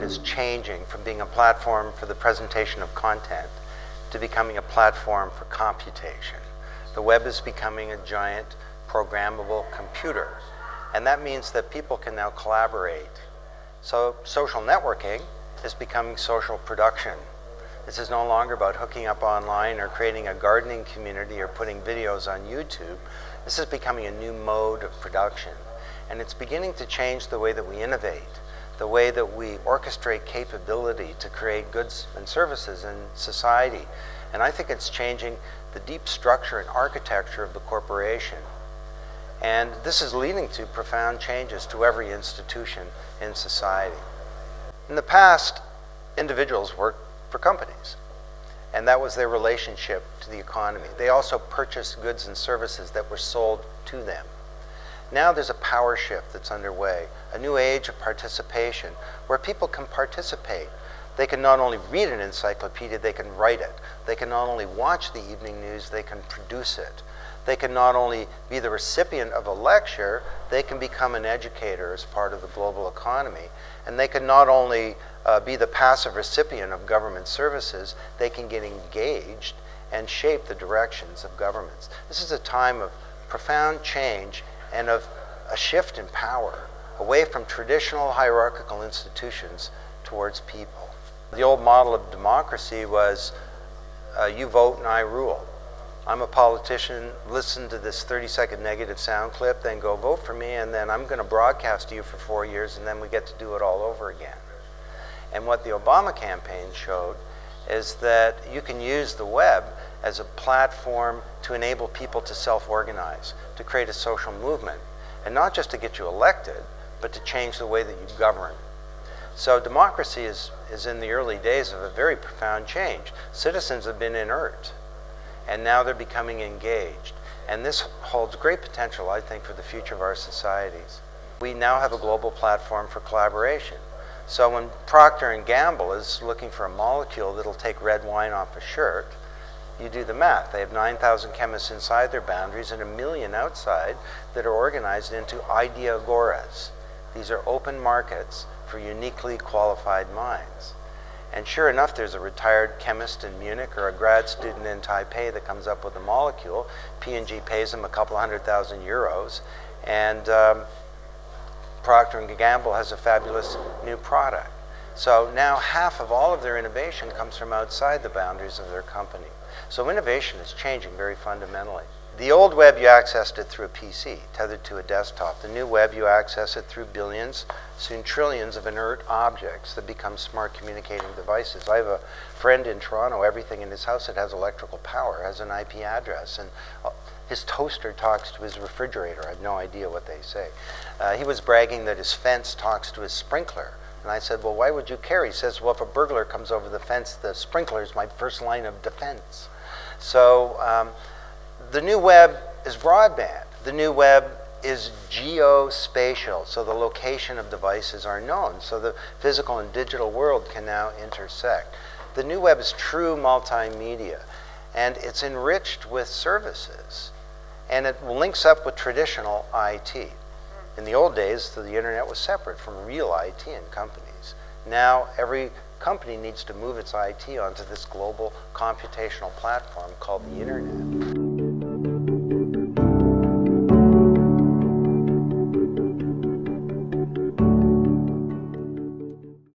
is changing from being a platform for the presentation of content to becoming a platform for computation. The web is becoming a giant programmable computer, and that means that people can now collaborate. So social networking is becoming social production. This is no longer about hooking up online or creating a gardening community or putting videos on YouTube. This is becoming a new mode of production, and it's beginning to change the way that we innovate, the way that we orchestrate capability to create goods and services in society. And I think it's changing the deep structure and architecture of the corporation. And this is leading to profound changes to every institution in society. In the past, individuals worked for companies, and that was their relationship to the economy. They also purchased goods and services that were sold to them. Now there's a power shift that's underway, a new age of participation where people can participate. They can not only read an encyclopedia, they can write it. They can not only watch the evening news, they can produce it. They can not only be the recipient of a lecture, they can become an educator as part of the global economy. And they can not only be the passive recipient of government services, they can get engaged and shape the directions of governments. This is a time of profound change and of a shift in power away from traditional hierarchical institutions towards people. The old model of democracy was you vote and I rule. I'm a politician, listen to this 30-second negative sound clip, then go vote for me, and then I'm going to broadcast to you for 4 years, and then we get to do it all over again. And what the Obama campaign showed is that you can use the web as a platform to enable people to self-organize, to create a social movement, and not just to get you elected, but to change the way that you govern. So democracy is in the early days of a very profound change. Citizens have been inert, and now they're becoming engaged. And this holds great potential, I think, for the future of our societies. We now have a global platform for collaboration. So when Procter & Gamble is looking for a molecule that'll take red wine off a shirt, you do the math. They have 9,000 chemists inside their boundaries and 1 million outside that are organized into ideagoras. These are open markets for uniquely qualified minds. And sure enough, there's a retired chemist in Munich or a grad student in Taipei that comes up with a molecule. P&G pays them a couple €100,000, and Procter & Gamble has a fabulous new product. So now half of all of their innovation comes from outside the boundaries of their company. So innovation is changing very fundamentally. The old web, you accessed it through a PC, tethered to a desktop. The new web, you access it through billions, soon trillions of inert objects that become smart communicating devices. I have a friend in Toronto, everything in his house that has electrical power has an IP address, and his toaster talks to his refrigerator. I have no idea what they say. He was bragging that his fence talks to his sprinkler. And I said, well, why would you care? He says, well, if a burglar comes over the fence, the sprinkler is my first line of defense. So the new web is broadband. The new web is geospatial, so the location of devices are known. So the physical and digital world can now intersect. The new web is true multimedia, and it's enriched with services. And it links up with traditional IT. In the old days, the internet was separate from real IT in companies. Now, every company needs to move its IT onto this global computational platform called the internet.